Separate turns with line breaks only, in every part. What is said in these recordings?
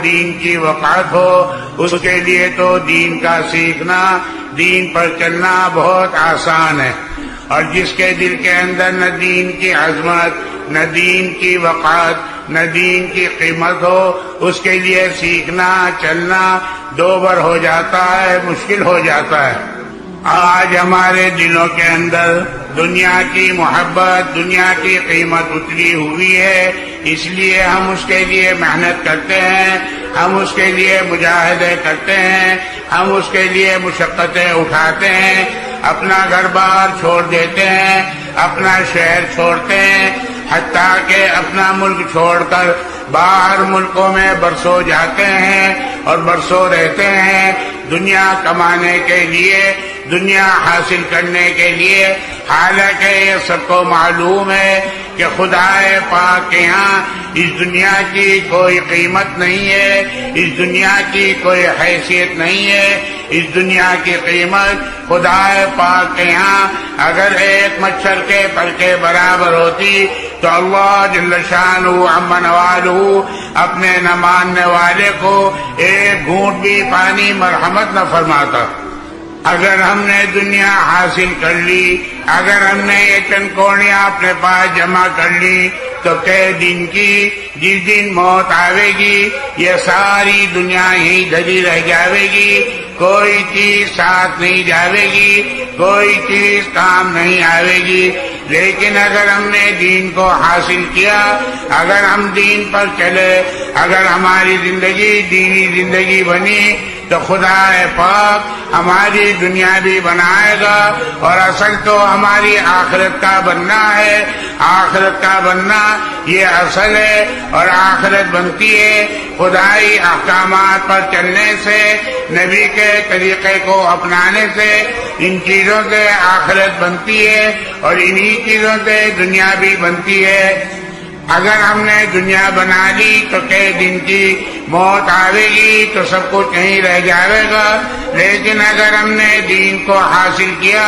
دین کی وقعت ہو، اس کے لیے تو دین کا سیکھنا، دین پر چلنا بہت آسان ہے، اور جس کے دل کے اندر نہ دین کی عظمت، نہ دین کی وقعت، نہ دین کی قیمت ہو، اس کے لیے سیکھنا چلنا دوبر ہو جاتا ہے، مشکل ہو جاتا ہے۔ آج ہمارے دلوں کے اندر دنیا کی محبت، دنیا کی قیمت اتری ہوئی ہے، اس لیے ہم اس کے لیے محنت کرتے ہیں، ہم اس کے لیے مجاہدے کرتے ہیں، ہم اس کے لیے مشقتیں اٹھاتے ہیں، اپنا گھر بار چھوڑ دیتے ہیں، اپنا شہر چھوڑتے ہیں، حتیٰ کہ اپنا ملک چھوڑ کر باہر ملکوں میں برسوں جاتے ہیں اور برسوں رہتے ہیں، دنیا کمانے کے لیے، دنیا حاصل کرنے کے لیے۔ حالانکہ یہ سب کو معلوم ہے کہ خدائے پاک کے یہاں اس دنیا کی کوئی قیمت نہیں ہے، اس دنیا کی کوئی حیثیت نہیں ہے، اس دنیا کی قیمت خدائے پاک کے یہاں اگر ایک مچھر کے پر کے برابر ہوتی تو اللہ جل شانہ عم نوالہ اپنے نہ ماننے والے کو ایک گھونٹ بھی پانی مرحمت نہ فرماتا۔ اگر ہم نے دنیا حاصل کر لی، اگر ہم نے یہ چند کوڑیاں اپنے پاس جمع کر لی تو کئی دن کی، جس دن موت آئے گی یہ ساری دنیا ہی دھری رہ جاوے گی، کوئی چیز ساتھ نہیں جاوے گی، کوئی چیز کام نہیں آئے گی۔ لیکن اگر ہم نے دین کو حاصل کیا، اگر ہم دین پر چلے، اگر ہماری زندگی دینی زندگی بنی تو خدا پاک ہماری دنیا بھی بنائے گا، اور اصل تو ہماری آخرت کا بننا ہے۔ آخرت کا بننا یہ اصل ہے، اور آخرت بنتی ہے خدائی احکامات پر چلنے سے، نبی کے طریقے کو اپنانے سے۔ ان چیزوں سے آخرت بنتی ہے اور انہی چیزوں سے دنیا بھی بنتی ہے۔ اگر ہم نے دنیا بنا لی تو کئی دن کی موت آئے گی تو سب کچھ یہیں رہ جائے گا، لیکن اگر ہم نے دین کو حاصل کیا،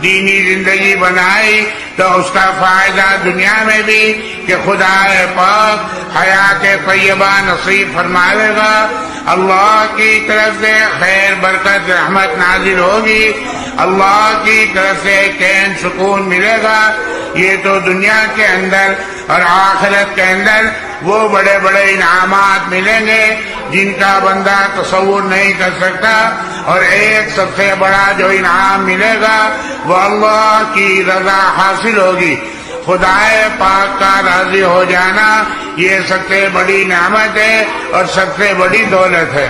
دینی زندگی بنائی تو اس کا فائدہ دنیا میں بھی کہ خدا پاک حیات طیبہ نصیب فرمائے گا، اللہ کی طرف سے خیر برکت رحمت نازل ہوگی، اللہ کی طرف سے چین سکون ملے گا۔ یہ تو دنیا کے اندر، اور آخرت کے اندر وہ بڑے بڑے انعامات ملیں گے جن کا بندہ تصور نہیں کر سکتا، اور ایک سب سے بڑا جو انعام ملے گا وہ اللہ کی رضا حاصل ہوگی۔ خدائے پاک کا راضی ہو جانا یہ سب سے بڑی نعمت ہے اور سب سے بڑی دولت ہے۔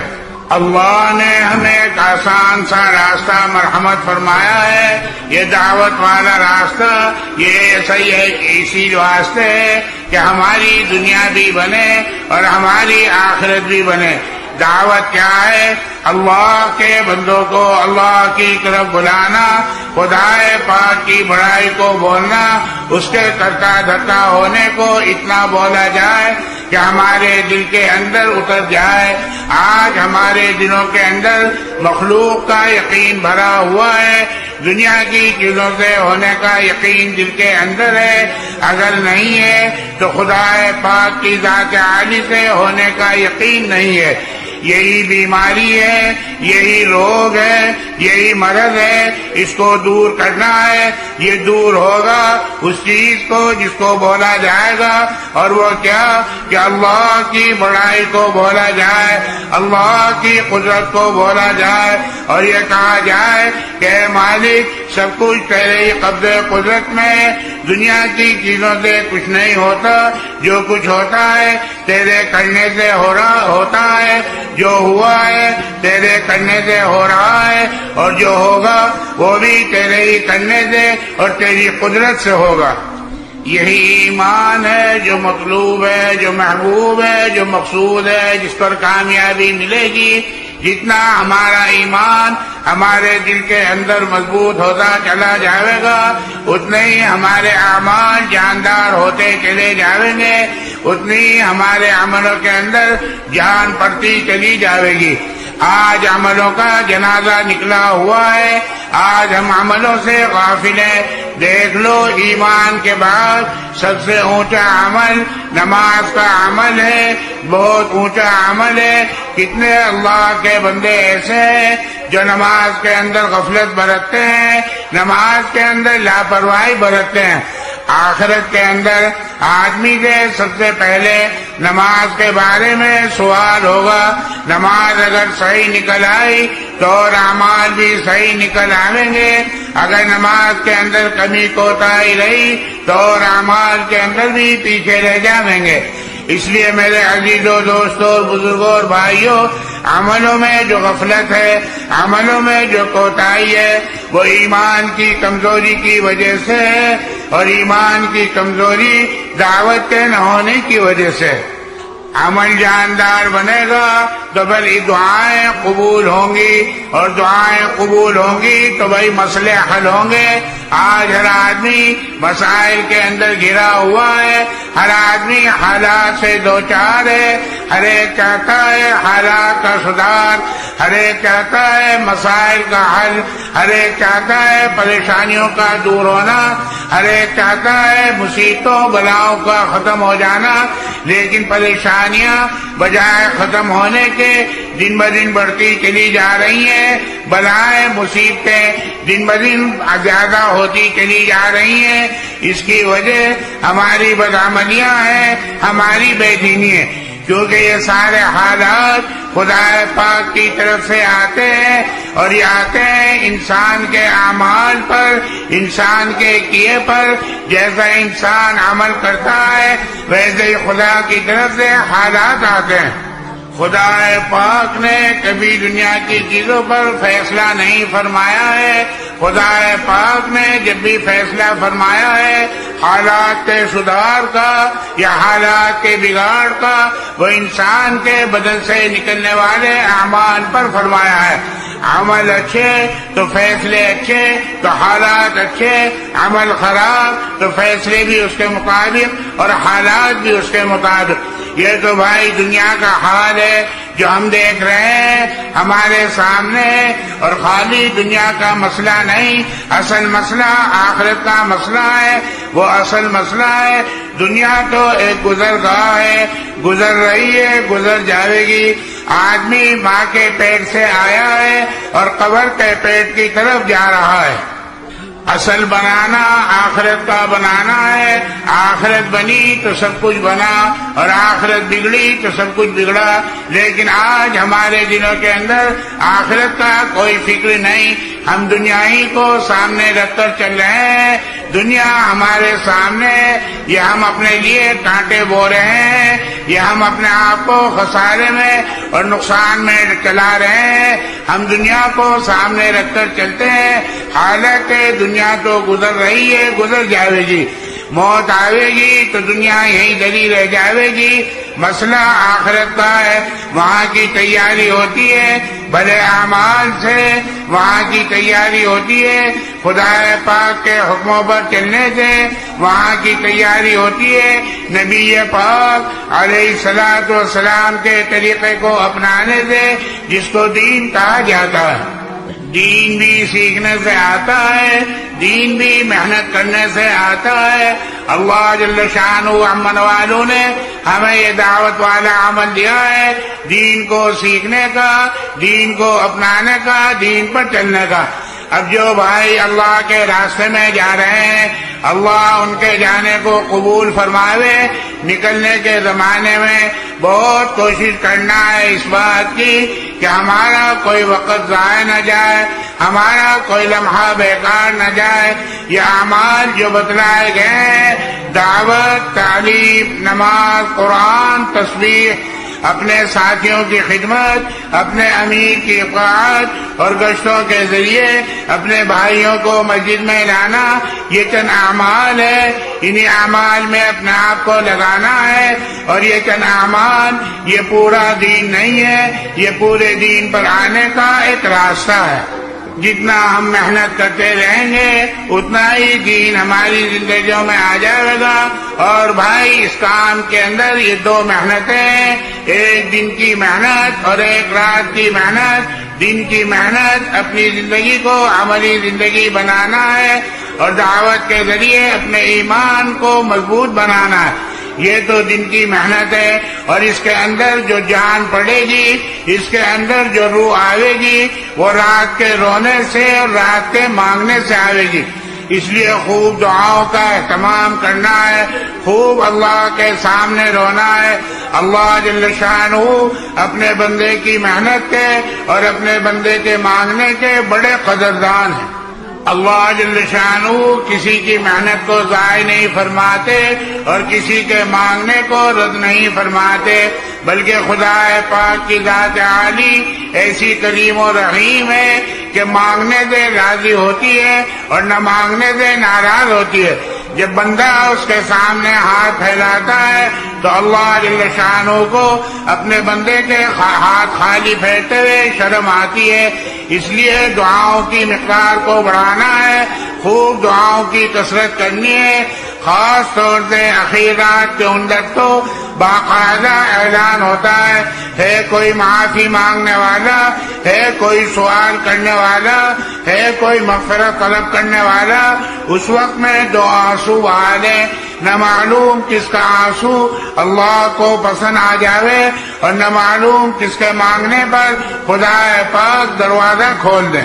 اللہ نے ہمیں ایک آسان سا راستہ مرحمت فرمایا ہے، یہ دعوت والا راستہ، یہ صحیح ہے کہ اسی واسطے ہے کہ ہماری دنیا بھی بنے اور ہماری آخرت بھی بنے۔ دعوت کیا ہے؟ اللہ کے بندوں کو اللہ کی طرف بلانا، خدائے پاک کی بڑائی کو بولنا، اس کے کرتا دھرتا ہونے کو اتنا بولا جائے کہ ہمارے دل کے اندر اتر جائے۔ آج ہمارے دلوں کے اندر مخلوق کا یقین بھرا ہوا ہے، دنیا کی چیزوں سے ہونے کا یقین دل کے اندر ہے، اگر نہیں ہے تو خدا پاک کی ذات عالی سے ہونے کا یقین نہیں ہے۔ یہی بیماری ہے، یہی روگ ہے، یہی مرض ہے، اس کو دور کرنا ہے۔ یہ دور ہوگا اس چیز کو جس کو بولا جائے گا، اور وہ کیا کہ اللہ کی بڑائی کو بولا جائے، اللہ کی قدرت کو بولا جائے، اور یہ کہا جائے کہ اے مالک سب کچھ تیرے ہی قبضے قدرت میں، دنیا کی چیزوں سے کچھ نہیں ہوتا، جو کچھ ہوتا ہے تیرے کرنے سے ہوتا ہے، جو ہوا ہے تیرے کرنے سے ہو رہا ہے، اور جو ہوگا وہ بھی تیرے ہی کرنے سے اور تیری قدرت سے ہوگا۔ یہی ایمان ہے جو مطلوب ہے، جو محبوب ہے، جو مقصود ہے، جس پر کامیابی ملے گی۔ جتنا ہمارا ایمان ہمارے دل کے اندر مضبوط ہوتا چلا جائے گا، اتنے ہی ہمارے اعمال جاندار ہوتے چلے جائیں گے، اتنی ہی ہمارے عملوں کے اندر جان پڑتی چلی جائے گی۔ آج عملوں کا جنازہ نکلا ہوا ہے، آج ہم عملوں سے غافل ہیں۔ دیکھ لو، ایمان کے بعد سب سے اونچا عمل نماز کا عمل ہے، بہت اونچا عمل ہے۔ کتنے اللہ کے بندے ایسے ہیں جو نماز کے اندر غفلت برتتے ہیں، نماز کے اندر لاپرواہی برتتے ہیں۔ آخرت کے اندر آدمی سے سب سے پہلے نماز کے بارے میں سوال ہوگا۔ نماز اگر صحیح نکل آئی تو اور اعمال بھی صحیح نکل آئیں گے، اگر نماز کے اندر کمی کوتاہی رہی تو اور اعمال کے اندر بھی پیچھے رہ جائیں گے۔ اس لیے میرے عزیزوں، دوستوں اور بزرگوں اور بھائیوں، عملوں میں جو غفلت ہے، عملوں میں جو کوتاہی ہے، وہ ایمان کی کمزوری کی وجہ سے ہے، اور ایمان کی کمزوری دعوت کے نہ ہونے کی وجہ سے۔ عمل جاندار بنے گا تو بھائی دعائیں قبول ہوں گی، اور دعائیں قبول ہوں گی تو بھائی مسئلے حل ہوں گے۔ آج ہر آدمی مسائل کے اندر گھرا ہوا ہے، ہر آدمی حالات سے دوچار ہے، ہر ایک چاہتا ہے حالات کا سدھار، ہر ایک چاہتا ہے مسائل کا حل، ہر ایک چاہتا ہے پریشانیوں کا دور ہونا، ہر ایک چاہتا ہے مصیبتوں بلاؤں کا ختم ہو جانا، لیکن پریشانیاں بجائے ختم ہونے کے دن بدن بڑھتی چلی جا رہی ہیں، بلائیں مصیبتیں دن بدن زیادہ ہوتی چلی جا رہی ہیں۔ اس کی وجہ ہماری بدعملیاں ہیں، ہماری بے دینی ہے، کیونکہ یہ سارے حالات خدا پاک کی طرف سے آتے ہیں، اور یہ آتے ہیں انسان کے اعمال پر، انسان کے کیے پر۔ جیسا انسان عمل کرتا ہے ویسے ہی خدا کی طرف سے حالات آتے ہیں۔ خدا پاک نے کبھی دنیا کی چیزوں پر فیصلہ نہیں فرمایا ہے۔ خدا پاک نے جب بھی فیصلہ فرمایا ہے حالات کے سدھار کا یا حالات کے بگاڑ کا، وہ انسان کے بدن سے نکلنے والے اعمال پر فرمایا ہے۔ عمل اچھے تو فیصلے اچھے تو حالات اچھے، عمل خراب تو فیصلے بھی اس کے مطابق اور حالات بھی اس کے مطابق۔ یہ تو بھائی دنیا کا حال ہے جو ہم دیکھ رہے ہیں ہمارے سامنے، اور خالی دنیا کا مسئلہ نہیں، اصل مسئلہ آخرت کا مسئلہ ہے۔ وہ اصل مسئلہ ہے، دنیا تو ایک گزرگاہ ہے، گزر رہی ہے، گزر جائے گی۔ آدمی ماں کے پیٹ سے آیا ہے اور قبر کے پیٹ کی طرف جا رہا ہے۔ اصل بنانا آخرت کا بنانا ہے، آخرت بنی تو سب کچھ بنا، اور آخرت بگڑی تو سب کچھ بگڑا۔ لیکن آج ہمارے دلوں کے اندر آخرت کا کوئی فکر نہیں، ہم دنیا ہی کو سامنے رکھ کر چل رہے ہیں۔ دنیا ہمارے سامنے، یہ ہم اپنے لیے کانٹے بو رہے ہیں، یہ ہم اپنے آپ کو خسارے میں اور نقصان میں چلا رہے ہیں۔ ہم دنیا کو سامنے رکھ کر چلتے ہیں، حالانکہ دنیا تو گزر رہی ہے، گزر جائے گی۔ موت آئے گی تو دنیا یہیں ڈلی رہ جائے گی۔ مسئلہ آخرت کا ہے، وہاں کی تیاری ہوتی ہے بھلے اعمال سے، وہاں کی تیاری ہوتی ہے خدا پاک کے حکموں پر چلنے سے، وہاں کی تیاری ہوتی ہے نبی پاک علیہ الصلوۃ والسلام کے طریقے کو اپنانے سے، جس کو دین کہا جاتا ہے۔ دین بھی سیکھنے سے آتا ہے، دین بھی محنت کرنے سے آتا ہے۔ اللہ جل شانہ امن والوں نے ہمیں یہ دعوت والا عمل دیا ہے، دین کو سیکھنے کا، دین کو اپنانے کا، دین پر چلنے کا۔ اب جو بھائی اللہ کے راستے میں جا رہے ہیں، اللہ ان کے جانے کو قبول فرماوے۔ نکلنے کے زمانے میں بہت کوشش کرنا ہے اس بات کی کہ ہمارا کوئی وقت ضائع نہ جائے، ہمارا کوئی لمحہ بیکار نہ جائے۔ یہ اعمال جو بتلائے گئے ہیں، دعوت، تعلیم، نماز، قرآن، تسبیح، اپنے ساتھیوں کی خدمت، اپنے امیر کی اطاعت اور گشتوں کے ذریعے اپنے بھائیوں کو مسجد میں لانا، یہ چند اعمال ہے۔ انہی اعمال میں اپنے آپ کو لگانا ہے، اور یہ چند اعمال یہ پورا دین نہیں ہے، یہ پورے دین پر آنے کا ایک راستہ ہے۔ جتنا ہم محنت کرتے رہیں گے اتنا ہی دین ہماری زندگیوں میں آ جائے گا۔ اور بھائی اس کام کے اندر یہ دو محنتیں ہیں، ایک دن کی محنت اور ایک رات کی محنت۔ دن کی محنت اپنی زندگی کو عملی زندگی بنانا ہے اور دعوت کے ذریعے اپنے ایمان کو مضبوط بنانا ہے، یہ تو دن کی محنت ہے۔ اور اس کے اندر جو جان پڑے گی، اس کے اندر جو روح آئے گی، وہ رات کے رونے سے اور رات کے مانگنے سے آئے گی۔ اس لیے خوب دعاؤں کا اہتمام کرنا ہے، خوب اللہ کے سامنے رونا ہے۔ اللہ جل شانہ اپنے بندے کی محنت کے اور اپنے بندے کے مانگنے کے بڑے قدردان ہیں۔ اللہ جل شانہ کسی کی محنت کو ضائع نہیں فرماتے اور کسی کے مانگنے کو رد نہیں فرماتے، بلکہ خدا پاک کی ذات عالی ایسی کریم و رحیم ہے کہ مانگنے سے راضی ہوتی ہے اور نہ مانگنے سے ناراض ہوتی ہے۔ جب بندہ اس کے سامنے ہاتھ پھیلاتا ہے تو اللہ جل شانہ کو اپنے بندے کے ہاتھ خالی پھیرتے ہوئے شرم آتی ہے۔ اس لیے دعاؤں کی مقدار کو بڑھانا ہے، خوب دعاؤں کی کثرت کرنی ہے۔ خاص طور سے اخیرات کے اندر تو باقاعدہ اعلان ہوتا ہے کوئی معافی مانگنے والا ہے، کوئی سوال کرنے والا ہے، کوئی مغفرت طلب کرنے والا، اس وقت میں دو آنسو بہا دے، نہ معلوم کس کا آنسو اللہ کو پسند آ جاوے اور نہ معلوم کس کے مانگنے پر خدا پاک دروازہ کھول دے۔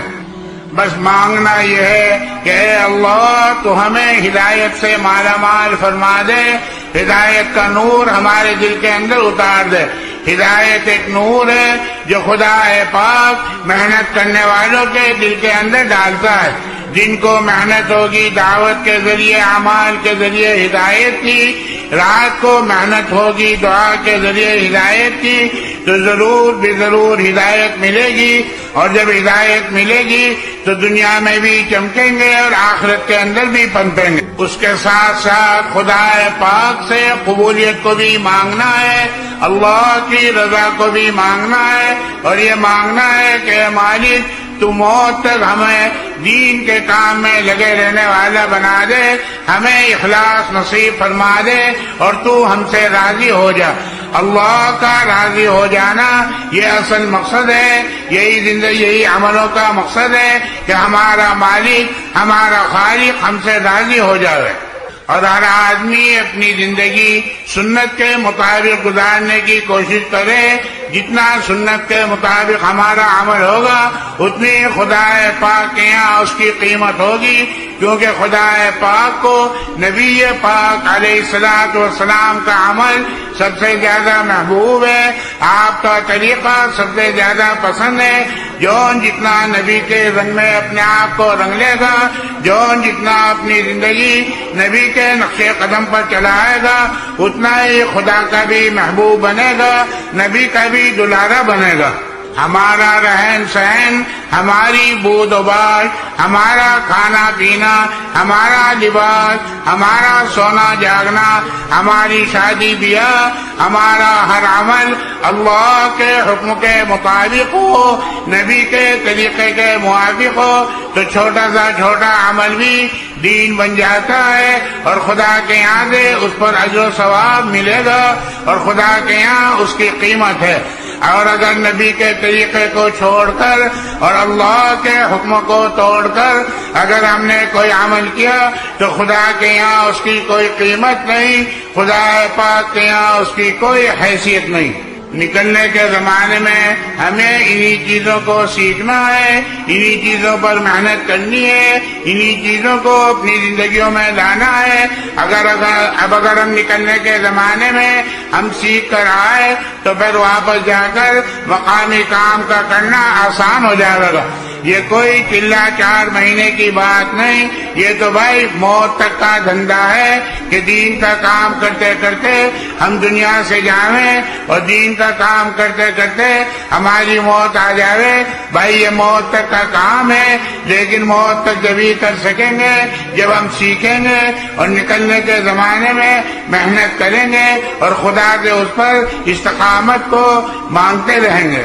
بس مانگنا یہ ہے کہ اے اللہ تو ہمیں ہدایت سے مالا مال فرما دے، ہدایت کا نور ہمارے دل کے اندر اتار دے۔ ہدایت ایک نور ہے جو خدا پاک محنت کرنے والوں کے دل کے اندر ڈالتا ہے۔ جن کو محنت ہوگی دعوت کے ذریعے اعمال کے ذریعے ہدایت کی، رات کو محنت ہوگی دعا کے ذریعے ہدایت کی، تو ضرور بے ضرور ہدایت ملے گی۔ اور جب ہدایت ملے گی تو دنیا میں بھی چمکیں گے اور آخرت کے اندر بھی پنپیں گے۔ اس کے ساتھ ساتھ خدا پاک سے قبولیت کو بھی مانگنا ہے، اللہ کی رضا کو بھی مانگنا ہے، اور یہ مانگنا ہے کہ مالک تو موت تک ہمیں دین کے کام میں لگے رہنے والا بنا دے، ہمیں اخلاص نصیب فرما دے اور تو ہم سے راضی ہو جا۔ اللہ کا راضی ہو جانا یہ اصل مقصد ہے، یہی زندگی یہی عملوں کا مقصد ہے کہ ہمارا مالک ہمارا خالق ہم سے راضی ہو جائے۔ اور ہر آدمی اپنی زندگی سنت کے مطابق گزارنے کی کوشش کرے۔ جتنا سنت کے مطابق ہمارا عمل ہوگا اتنی خدا پاک کے یہاں اس کی قیمت ہوگی، کیونکہ خدا پاک کو نبی پاک علیہ الصلوۃ والسلام کا عمل سب سے زیادہ محبوب ہے، آپ کا طریقہ سب سے زیادہ پسند ہے۔ جون جتنا نبی کے رنگ میں اپنے آپ کو رنگ لے گا، جون جتنا اپنی زندگی نبی کے نقش قدم پر چلائے گا، اتنا ہی خدا کا بھی محبوب بنے گا، نبی کا بھی دلارا بنے گا۔ ہمارا رہن سہن، ہماری بود و باش، ہمارا کھانا پینا، ہمارا لباس، ہمارا سونا جاگنا، ہماری شادی بیاہ، ہمارا ہر عمل اللہ کے حکم کے مطابق ہو، نبی کے طریقے کے موافق ہو، تو چھوٹا سا چھوٹا عمل بھی دین بن جاتا ہے اور خدا کے یہاں سے اس پر اجر و ثواب ملے گا اور خدا کے یہاں اس کی قیمت ہے۔ اور اگر نبی کے طریقے کو چھوڑ کر اور اللہ کے حکم کو توڑ کر اگر ہم نے کوئی عمل کیا تو خدا کے یہاں اس کی کوئی قیمت نہیں، خدا پاک کے یہاں اس کی کوئی حیثیت نہیں۔ نکلنے کے زمانے میں ہمیں انہی چیزوں کو سیکھنا ہے، انہی چیزوں پر محنت کرنی ہے، انہی چیزوں کو اپنی زندگیوں میں لانا ہے۔ اگر ہم نکلنے کے زمانے میں ہم سیکھ کر آئے تو پھر واپس جا کر مقامی کام کا کرنا آسان ہو جائے گا۔ یہ کوئی چلا 4 مہینے کی بات نہیں، یہ تو بھائی موت تک کا دھندا ہے کہ دین کا کام کرتے کرتے ہم دنیا سے جاویں اور دین کا کام کرتے کرتے ہماری موت آ جاوے۔ بھائی یہ موت تک کا کام ہے، لیکن موت تک جبھی کر سکیں گے جب ہم سیکھیں گے اور نکلنے کے زمانے میں محنت کریں گے اور خدا سے اس پر استقامت کو مانگتے رہیں گے۔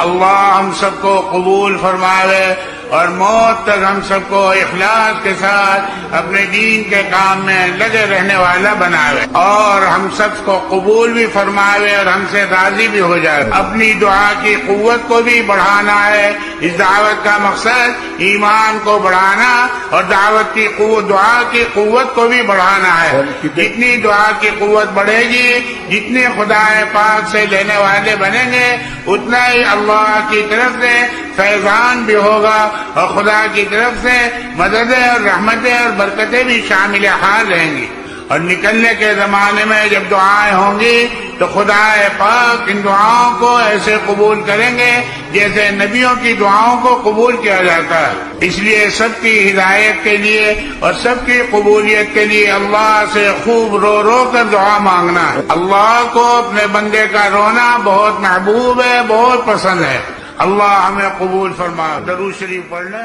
اللہ ہم سب کو قبول فرماوے اور موت تک ہم سب کو اخلاص کے ساتھ اپنے دین کے کام میں لگے رہنے والا بناوے اور ہم سب کو قبول بھی فرماوے اور ہم سے راضی بھی ہو جائے. اپنی دعا کی قوت کو بھی بڑھانا ہے. اس دعوت کا مقصد ایمان کو بڑھانا اور دعوت کی قوت دعا کی قوت کو بھی بڑھانا ہے. جتنی دعا کی قوت بڑھے گی, جتنے خدا پاک سے لینے والے بنیں گے, اتنا ہی اللہ کی طرف سے فیضان بھی ہوگا اور خدا کی طرف سے مددیں اور رحمتیں اور برکتیں بھی شامل حال رہیں گی. اور نکلنے کے زمانے میں جب دعائیں ہوں گی تو خدا پاک ان دعاؤں کو ایسے قبول کریں گے جیسے نبیوں کی دعاؤں کو قبول کیا جاتا ہے. اس لیے سب کی ہدایت کے لیے اور سب کی قبولیت کے لیے اللہ سے خوب رو رو کر دعا مانگنا ہے. اللہ کو اپنے بندے کا رونا بہت محبوب ہے, بہت پسند ہے. اللہ ہمیں قبول فرما. درود شریف پڑھ لیں.